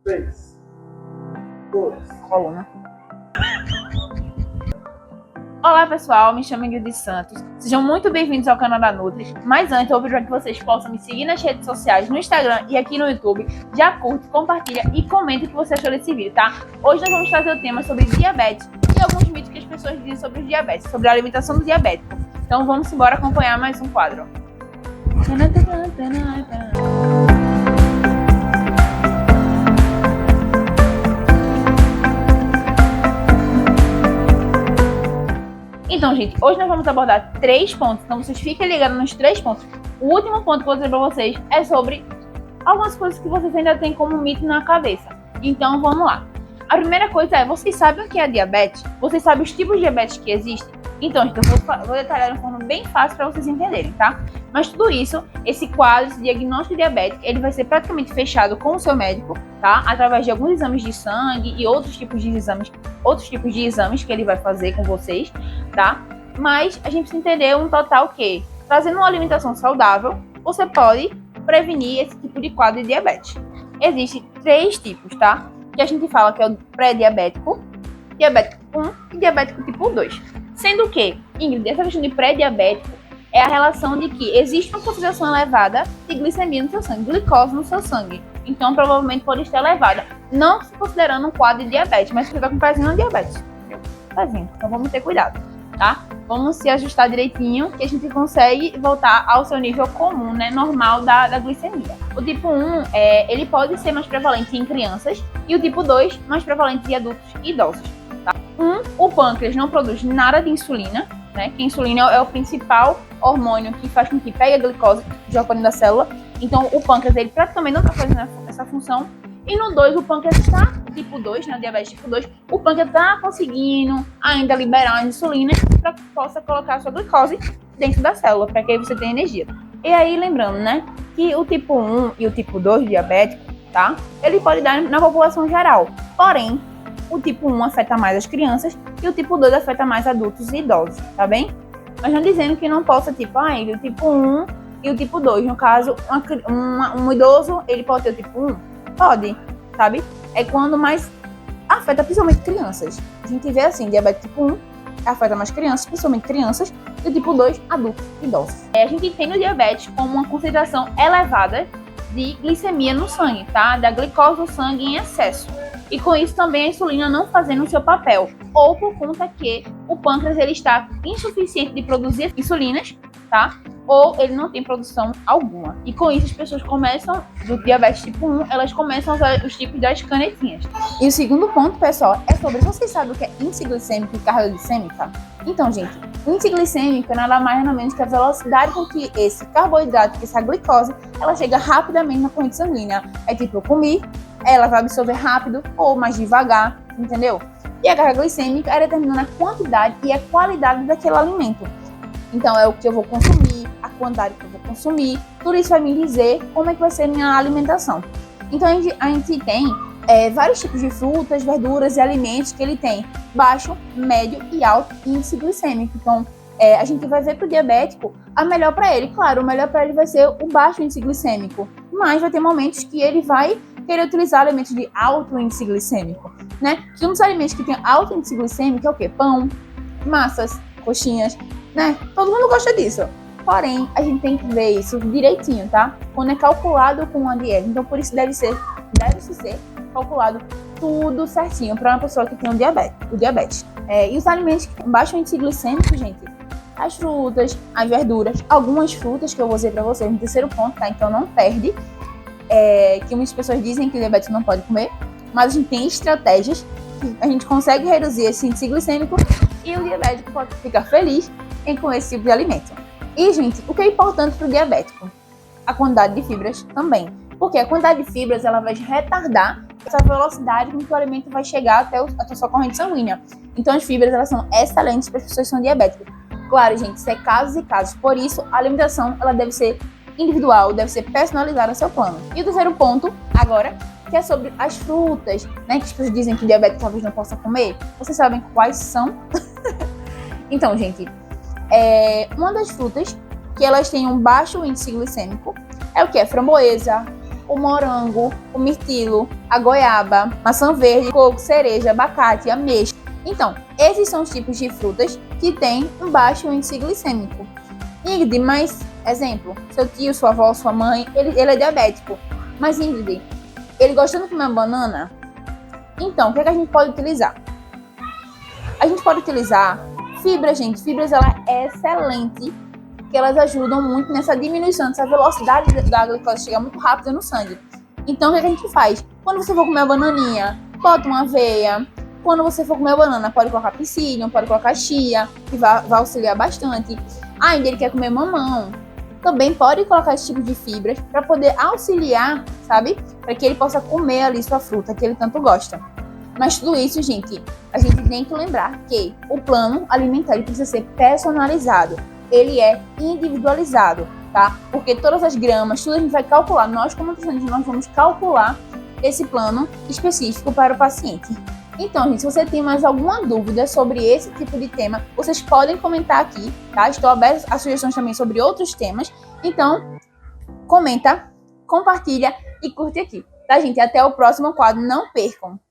3, 2. Coluna. Olá pessoal, me chamo Ingrid Santos. Sejam muito bem-vindos ao canal da Nutri. Mas antes, eu peço que vocês possam me seguir nas redes sociais, no Instagram e aqui no YouTube. Já curte, compartilha e comenta o que você achou desse vídeo, tá? Hoje nós vamos trazer o tema sobre diabetes e alguns mitos que as pessoas dizem sobre o diabetes, sobre a alimentação do diabético. Então vamos embora acompanhar mais um quadro. Então, gente, hoje nós vamos abordar 3 pontos. Então, vocês fiquem ligados nos 3 pontos. O último ponto que eu vou dizer pra vocês é sobre algumas coisas que vocês ainda têm como mito na cabeça. Então, vamos lá. A primeira coisa é, vocês sabem o que é diabetes? Vocês sabem os tipos de diabetes que existem? Então, gente, eu vou detalhar de uma forma bem fácil para vocês entenderem, tá? Mas tudo isso, esse quadro, esse diagnóstico diabético, ele vai ser praticamente fechado com o seu médico, tá? Através de alguns exames de sangue e outros tipos de exames que ele vai fazer com vocês, tá? Mas a gente precisa entender um total que, trazendo uma alimentação saudável, você pode prevenir esse tipo de quadro de diabetes. Existem 3 tipos, tá? Que a gente fala que é o pré-diabético, diabético 1 e diabético tipo 2. Sendo que, Ingrid, essa questão de pré-diabético é a relação de que existe uma concentração elevada de glicemia no seu sangue, glicose no seu sangue. Então, provavelmente pode estar elevada. Não se considerando um quadro de diabetes, mas você está com pezinho no diabetes. Pezinho. Então, vamos ter cuidado, tá? Vamos se ajustar direitinho, que a gente consegue voltar ao seu nível comum, né? Normal da glicemia. O tipo 1, ele pode ser mais prevalente em crianças e o tipo 2, mais prevalente em adultos e idosos. O pâncreas não produz nada de insulina, né? Que a insulina é o principal hormônio que faz com que pegue a glicose de hormônio da célula. Então, o pâncreas, ele praticamente não está fazendo essa função. E no 2, o pâncreas está, tipo 2, né? Diabetes tipo 2, o pâncreas está conseguindo ainda liberar a insulina para que possa colocar a sua glicose dentro da célula, para que aí você tenha energia. E aí, lembrando, né? Que o tipo 1 e o tipo 2 diabético, tá? Ele pode dar na população geral. Porém, o tipo 1 afeta mais as crianças e o tipo 2 afeta mais adultos e idosos, tá bem? Mas não dizendo que não possa, tipo, o tipo 1 e o tipo 2. No caso, um idoso, ele pode ter o tipo 1? Pode, sabe? É quando mais afeta principalmente crianças. A gente vê assim, diabetes tipo 1 afeta mais crianças, principalmente crianças, e o tipo 2, adultos e idosos. A gente entende o diabetes como uma concentração elevada de glicemia no sangue, tá? Da glicose no sangue em excesso. E com isso também a insulina não fazendo o seu papel, ou por conta que o pâncreas ele está insuficiente de produzir insulinas, tá? Ou ele não tem produção alguma. E com isso as pessoas começam, do diabetes tipo 1, elas começam a usar os tipos das canetinhas. E o segundo ponto, pessoal, é sobre, vocês sabem o que é índice glicêmico e carga glicêmica? Então, gente, índice glicêmico é nada mais nada menos que a velocidade com que esse carboidrato, que essa glicose, ela chega rapidamente na corrente sanguínea. É tipo, eu comi, ela vai absorver rápido ou mais devagar, entendeu? E a carga glicêmica é determinando a quantidade e a qualidade daquele alimento. Então, é o que eu vou consumir, a quantidade que eu vou consumir, tudo isso vai me dizer como é que vai ser a minha alimentação. Então, a gente tem vários tipos de frutas, verduras e alimentos que ele tem baixo, médio e alto índice glicêmico. Então, a gente vai ver para o diabético a melhor para ele. Claro, o melhor para ele vai ser o baixo índice glicêmico, mas vai ter momentos que ele vai querer utilizar alimentos de alto índice glicêmico, né? Que um dos alimentos que tem alto índice glicêmico é o quê? Pão, massas, coxinhas, né? Todo mundo gosta disso. Porém, a gente tem que ver isso direitinho, tá? Quando é calculado com uma dieta. Então, por isso deve-se ser calculado tudo certinho para uma pessoa que tem o diabetes. E os alimentos com baixo índice glicêmico, gente, as frutas, as verduras, algumas frutas que eu vou dizer para vocês no terceiro ponto, tá? Então, não perde. Que muitas pessoas dizem que o diabetes não pode comer, mas a gente tem estratégias que a gente consegue reduzir esse índice glicêmico e o diabético pode ficar feliz em comer esse tipo de alimento. E, gente, o que é importante para o diabético? A quantidade de fibras também, porque a quantidade de fibras ela vai retardar essa velocidade com que o alimento vai chegar até a sua corrente sanguínea. Então, as fibras elas são excelentes para as pessoas que são diabéticas. Claro, gente, isso é casos e casos, por isso a alimentação ela deve ser individual, deve ser personalizada ao seu plano. E o terceiro ponto, agora, que é sobre as frutas, né? Que as pessoas dizem que o diabético talvez não possa comer. Vocês sabem quais são? Então, gente, uma das frutas que elas têm um baixo índice glicêmico é o que? Framboesa, o morango, o mirtilo, a goiaba, maçã verde, coco, cereja, abacate, ameixa. Então, esses são os tipos de frutas que têm um baixo índice glicêmico. Ingrid, mas, exemplo, seu tio, sua avó, sua mãe, ele é diabético. Mas, Ingrid, ele gosta de comer banana? Então, o que a gente pode utilizar? A gente pode utilizar fibras, gente. Fibras, ela é excelente, que elas ajudam muito nessa diminuição, dessa velocidade da glicose chegar muito rápido no sangue. Então, o que a gente faz? Quando você for comer a bananinha, bota uma aveia. Quando você for comer a banana, pode colocar psyllium, pode colocar chia, que vai auxiliar bastante. Ainda ele quer comer mamão, também pode colocar esse tipo de fibras para poder auxiliar, sabe? Para que ele possa comer ali sua fruta que ele tanto gosta. Mas tudo isso, gente, a gente tem que lembrar que o plano alimentar ele precisa ser personalizado. Ele é individualizado, tá? Porque todas as gramas, tudo a gente vai calcular. Nós, como nutricionistas, nós vamos calcular esse plano específico para o paciente. Então, gente, se você tem mais alguma dúvida sobre esse tipo de tema, vocês podem comentar aqui, tá? Estou aberta a sugestões também sobre outros temas. Então, comenta, compartilha e curte aqui, tá, gente? Até o próximo quadro. Não percam!